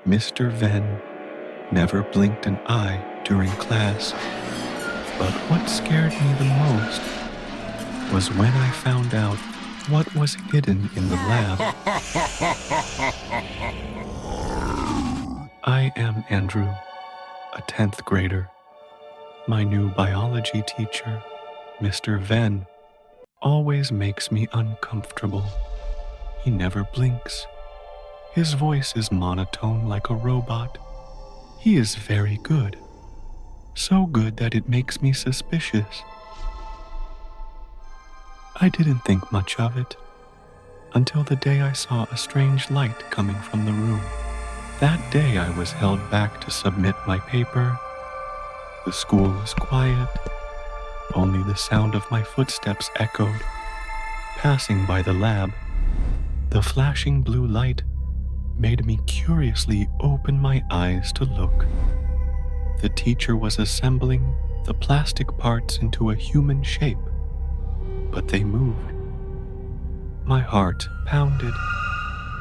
Mr. Venn never blinked an eye during class, but what scared me the most was when I found out what was hidden in the lab. I am Andrew, a 10th grader. My new biology teacher, Mr. Venn, always makes me uncomfortable. He never blinks. His voice is monotone like a robot. He is very good. So good that it makes me suspicious. I didn't think much of it until the day I saw a strange light coming from the room. That day I was held back to submit my paper. The school was quiet. Only the sound of my footsteps echoed. Passing by the lab, the flashing blue light made me curiously open my eyes to look. The teacher was assembling the plastic parts into a human shape, but they moved. My heart pounded.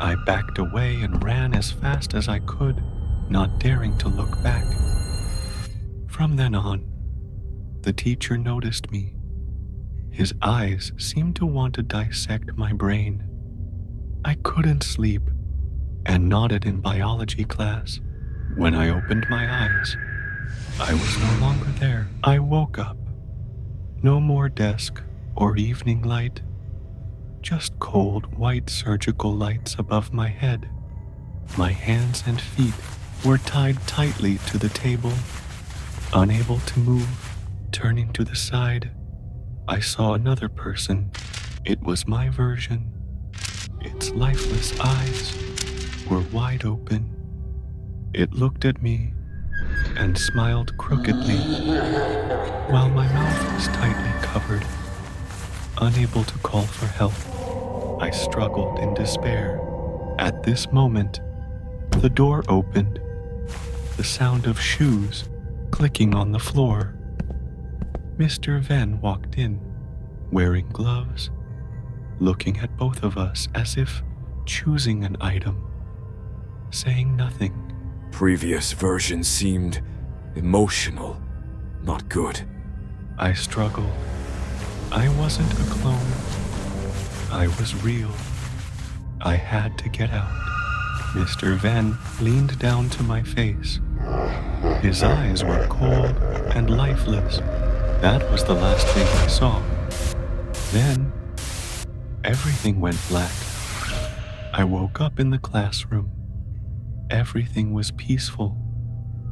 I backed away and ran as fast as I could, not daring to look back. From then on, the teacher noticed me. His eyes seemed to want to dissect my brain. I couldn't sleep and nodded in biology class. When I opened my eyes, I was no longer there. I woke up. No more desk or evening light, just cold white surgical lights above my head. My hands and feet were tied tightly to the table, unable to move. Turning to the side, I saw another person. It was my version. Its lifeless eyes were wide open. It looked at me and smiled crookedly, while my mouth was tightly covered. Unable to call for help, I struggled in despair. At this moment, the door opened, the sound of shoes clicking on the floor. Mr. Venn walked in, wearing gloves, looking at both of us as if choosing an item, saying nothing. Previous versions seemed emotional, not good. I struggled. I wasn't a clone. I was real. I had to get out. Mr. Venn leaned down to my face. His eyes were cold and lifeless. That was the last thing I saw. Then, everything went black. I woke up in the classroom. Everything was peaceful,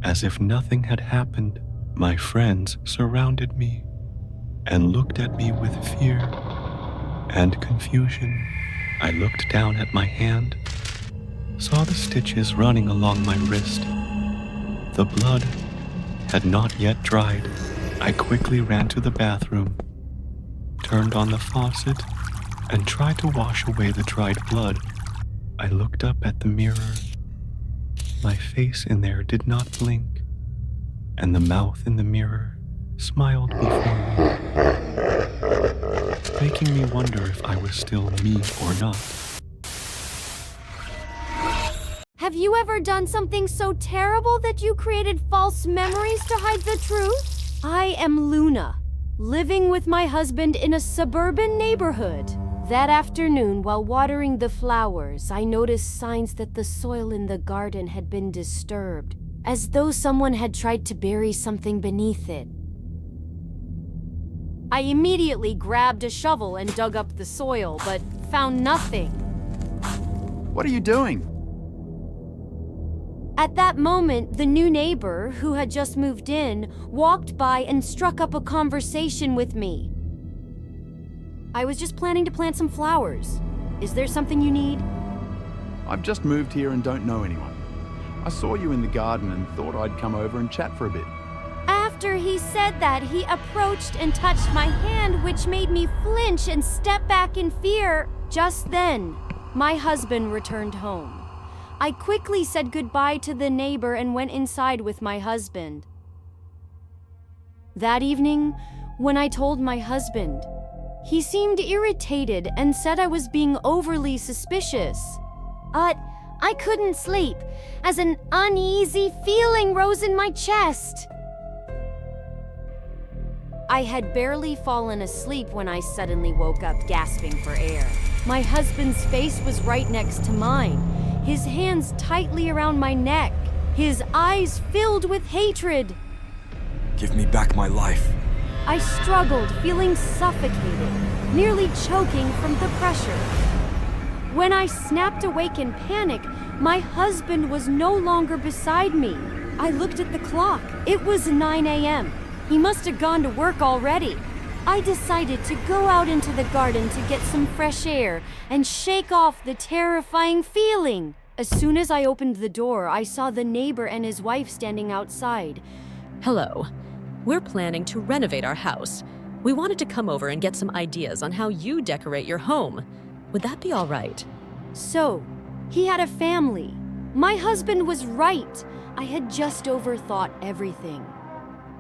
as if nothing had happened. My friends surrounded me and looked at me with fear and confusion. I looked down at my hand, saw the stitches running along my wrist. The blood had not yet dried. I quickly ran to the bathroom, turned on the faucet, and tried to wash away the dried blood. I looked up at the mirror. My face in there did not blink, and the mouth in the mirror smiled before me, making me wonder if I was still me or not. Have you ever done something so terrible that you created false memories to hide the truth? I am Luna, living with my husband in a suburban neighborhood. That afternoon, while watering the flowers, I noticed signs that the soil in the garden had been disturbed, as though someone had tried to bury something beneath it. I immediately grabbed a shovel and dug up the soil, but found nothing. What are you doing? At that moment, the new neighbor, who had just moved in, walked by and struck up a conversation with me. I was just planning to plant some flowers. Is there something you need? I've just moved here and don't know anyone. I saw you in the garden and thought I'd come over and chat for a bit. After he said that, he approached and touched my hand, which made me flinch and step back in fear. Just then, my husband returned home. I quickly said goodbye to the neighbor and went inside with my husband. That evening, when I told my husband, he seemed irritated and said I was being overly suspicious. I couldn't sleep, as an uneasy feeling rose in my chest. I had barely fallen asleep when I suddenly woke up gasping for air. My husband's face was right next to mine, his hands tightly around my neck, his eyes filled with hatred. Give me back my life. I struggled, feeling suffocated, nearly choking from the pressure. When I snapped awake in panic, my husband was no longer beside me. I looked at the clock. It was 9 a.m. He must have gone to work already. I decided to go out into the garden to get some fresh air and shake off the terrifying feeling. As soon as I opened the door, I saw the neighbor and his wife standing outside. Hello. We're planning to renovate our house. We wanted to come over and get some ideas on how you decorate your home. Would that be all right? So, he had a family. My husband was right. I had just overthought everything.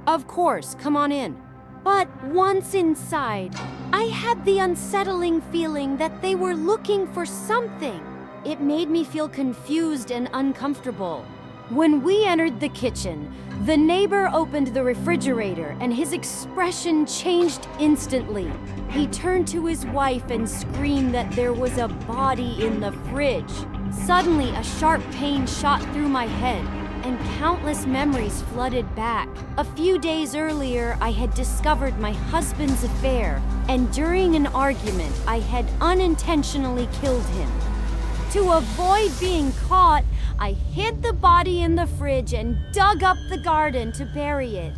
Of course, come on in. But once inside, I had the unsettling feeling that they were looking for something. It made me feel confused and uncomfortable. When we entered the kitchen, the neighbor opened the refrigerator and his expression changed instantly. He turned to his wife and screamed that there was a body in the fridge. Suddenly, a sharp pain shot through my head, and countless memories flooded back. A few days earlier, I had discovered my husband's affair, and during an argument, I had unintentionally killed him. To avoid being caught, I hid the body in the fridge and dug up the garden to bury it.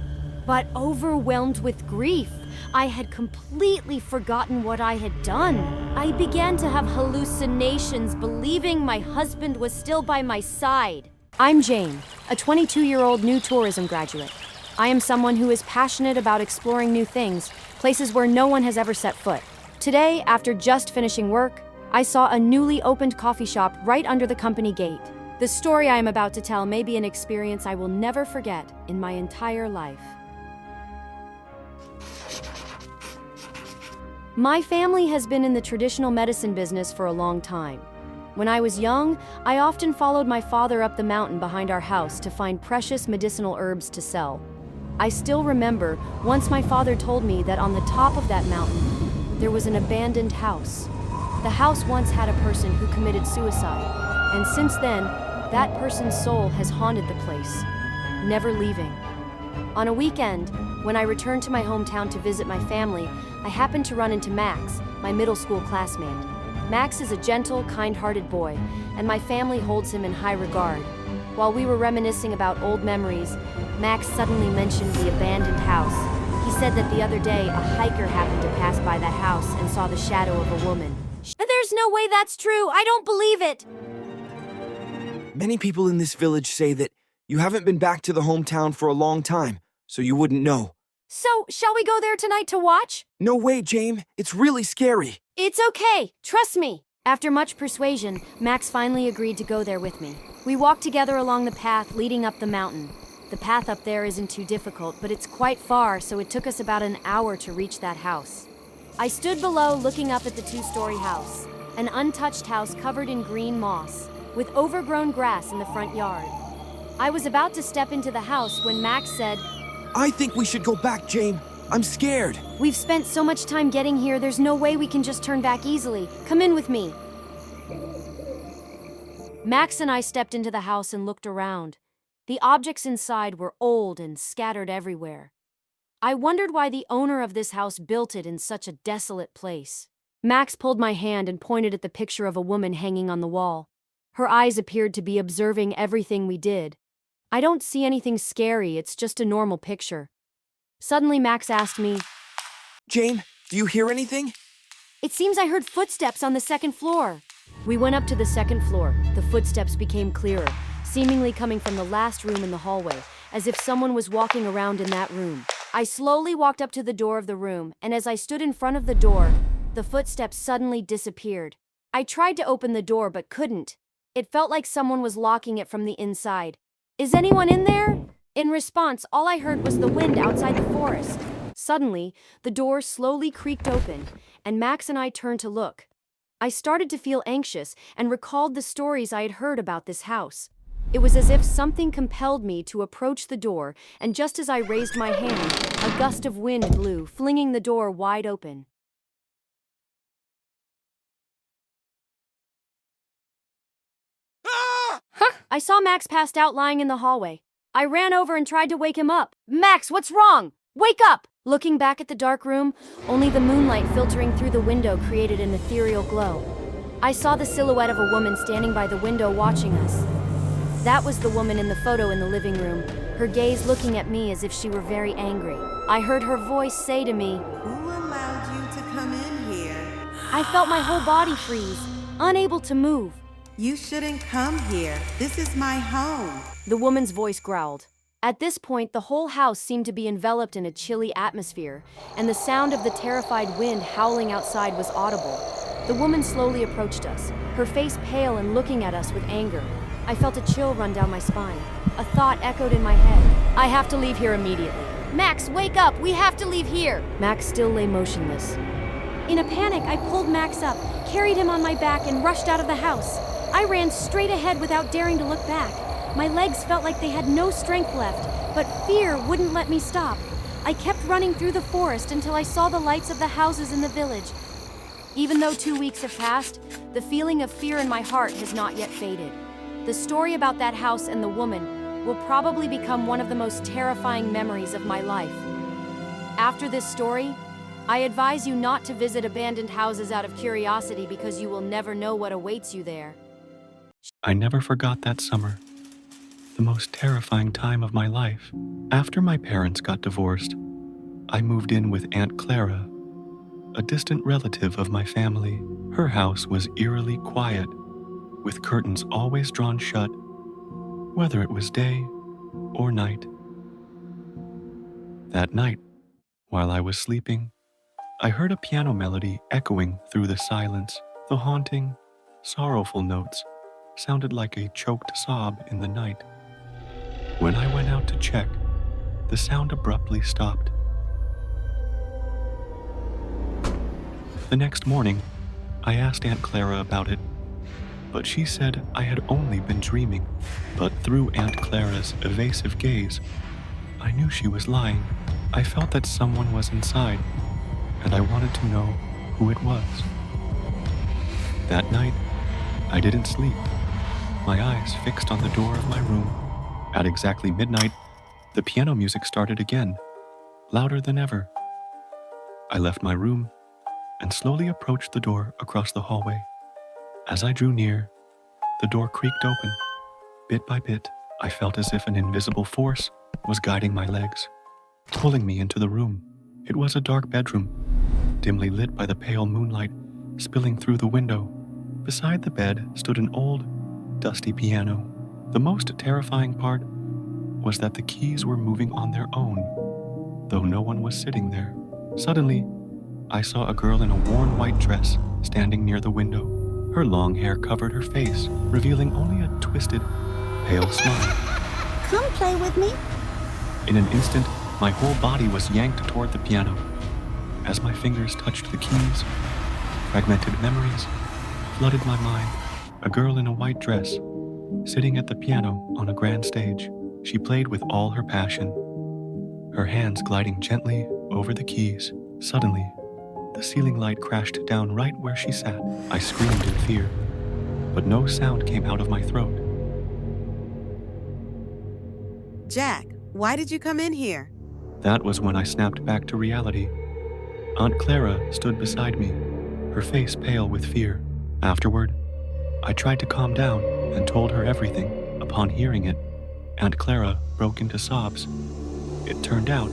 But overwhelmed with grief, I had completely forgotten what I had done. I began to have hallucinations, believing my husband was still by my side. I'm Jane, a 22-year-old new tourism graduate. I am someone who is passionate about exploring new things, places where no one has ever set foot. Today, after just finishing work, I saw a newly opened coffee shop right under the company gate. The story I am about to tell may be an experience I will never forget in my entire life. My family has been in the traditional medicine business for a long time. When I was young, I often followed my father up the mountain behind our house to find precious medicinal herbs to sell. I still remember once my father told me that on the top of that mountain, there was an abandoned house. The house once had a person who committed suicide, and since then, that person's soul has haunted the place, never leaving. On a weekend, when I returned to my hometown to visit my family, I happened to run into Max, my middle school classmate. Max is a gentle, kind-hearted boy, and my family holds him in high regard. While we were reminiscing about old memories, Max suddenly mentioned the abandoned house. He said that the other day, a hiker happened to pass by that house and saw the shadow of a woman. There's no way that's true! I don't believe it! Many people in this village say that you haven't been back to the hometown for a long time, so you wouldn't know. So, shall we go there tonight to watch? No way, James. It's really scary. It's okay. Trust me. After much persuasion, Max finally agreed to go there with me. We walked together along the path leading up the mountain. The path up there isn't too difficult, but it's quite far, so it took us about an hour to reach that house. I stood below looking up at the two-story house, an untouched house covered in green moss, with overgrown grass in the front yard. I was about to step into the house when Max said, I think we should go back, James. I'm scared. We've spent so much time getting here, there's no way we can just turn back easily. Come in with me. Max and I stepped into the house and looked around. The objects inside were old and scattered everywhere. I wondered why the owner of this house built it in such a desolate place. Max pulled my hand and pointed at the picture of a woman hanging on the wall. Her eyes appeared to be observing everything we did. I don't see anything scary, it's just a normal picture. Suddenly, Max asked me, James, do you hear anything? It seems I heard footsteps on the second floor. We went up to the second floor. The footsteps became clearer, seemingly coming from the last room in the hallway, as if someone was walking around in that room. I slowly walked up to the door of the room, and as I stood in front of the door, the footsteps suddenly disappeared. I tried to open the door but couldn't. It felt like someone was locking it from the inside. Is anyone in there? In response, all I heard was the wind outside the forest. Suddenly, the door slowly creaked open, and Max and I turned to look. I started to feel anxious and recalled the stories I had heard about this house. It was as if something compelled me to approach the door, and just as I raised my hand, a gust of wind blew, flinging the door wide open. I saw Max passed out lying in the hallway. I ran over and tried to wake him up. Max, what's wrong? Wake up! Looking back at the dark room, only the moonlight filtering through the window created an ethereal glow. I saw the silhouette of a woman standing by the window watching us. That was the woman in the photo in the living room, her gaze looking at me as if she were very angry. I heard her voice say to me, "Who allowed you to come in here? I felt my whole body freeze, unable to move. You shouldn't come here. This is my home." The woman's voice growled. At this point, the whole house seemed to be enveloped in a chilly atmosphere, and the sound of the terrified wind howling outside was audible. The woman slowly approached us, her face pale and looking at us with anger. I felt a chill run down my spine. A thought echoed in my head. I have to leave here immediately. Max, wake up! We have to leave here! Max still lay motionless. In a panic, I pulled Max up, carried him on my back, and rushed out of the house. I ran straight ahead without daring to look back. My legs felt like they had no strength left, but fear wouldn't let me stop. I kept running through the forest until I saw the lights of the houses in the village. Even though 2 weeks have passed, the feeling of fear in my heart has not yet faded. The story about that house and the woman will probably become one of the most terrifying memories of my life. After this story, I advise you not to visit abandoned houses out of curiosity because you will never know what awaits you there. I never forgot that summer, the most terrifying time of my life. After my parents got divorced, I moved in with Aunt Clara, a distant relative of my family. Her house was eerily quiet, with curtains always drawn shut, whether it was day or night. That night, while I was sleeping, I heard a piano melody echoing through the silence. The haunting, sorrowful notes sounded like a choked sob in the night. When I went out to check, the sound abruptly stopped. The next morning, I asked Aunt Clara about it, but she said I had only been dreaming. But through Aunt Clara's evasive gaze, I knew she was lying. I felt that someone was inside, and I wanted to know who it was. That night, I didn't sleep, my eyes fixed on the door of my room. At exactly midnight, the piano music started again, louder than ever. I left my room and slowly approached the door across the hallway. As I drew near, the door creaked open. Bit by bit, I felt as if an invisible force was guiding my legs, pulling me into the room. It was a dark bedroom, dimly lit by the pale moonlight spilling through the window. Beside the bed stood an old, dusty piano. The most terrifying part was that the keys were moving on their own, though no one was sitting there. Suddenly, I saw a girl in a worn white dress standing near the window. Her long hair covered her face, revealing only a twisted, pale smile. Come play with me. In an instant, my whole body was yanked toward the piano. As my fingers touched the keys, fragmented memories flooded my mind. A girl in a white dress, sitting at the piano on a grand stage. She played with all her passion, her hands gliding gently over the keys. Suddenly, the ceiling light crashed down right where she sat. I screamed in fear, but no sound came out of my throat. Jack, why did you come in here? That was when I snapped back to reality. Aunt Clara stood beside me, her face pale with fear. Afterward, I tried to calm down and told her everything. Upon hearing it, Aunt Clara broke into sobs. It turned out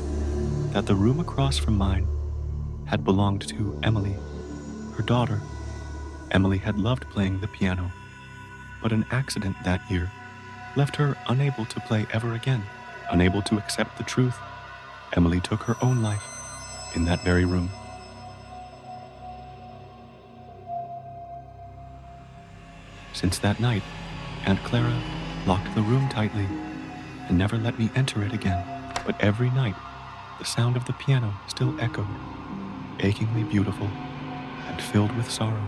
that the room across from mine had belonged to Emily, her daughter. Emily had loved playing the piano, but an accident that year left her unable to play ever again. Unable to accept the truth, Emily took her own life in that very room. Since that night, Aunt Clara locked the room tightly and never let me enter it again. But every night, the sound of the piano still echoed, achingly beautiful and filled with sorrow.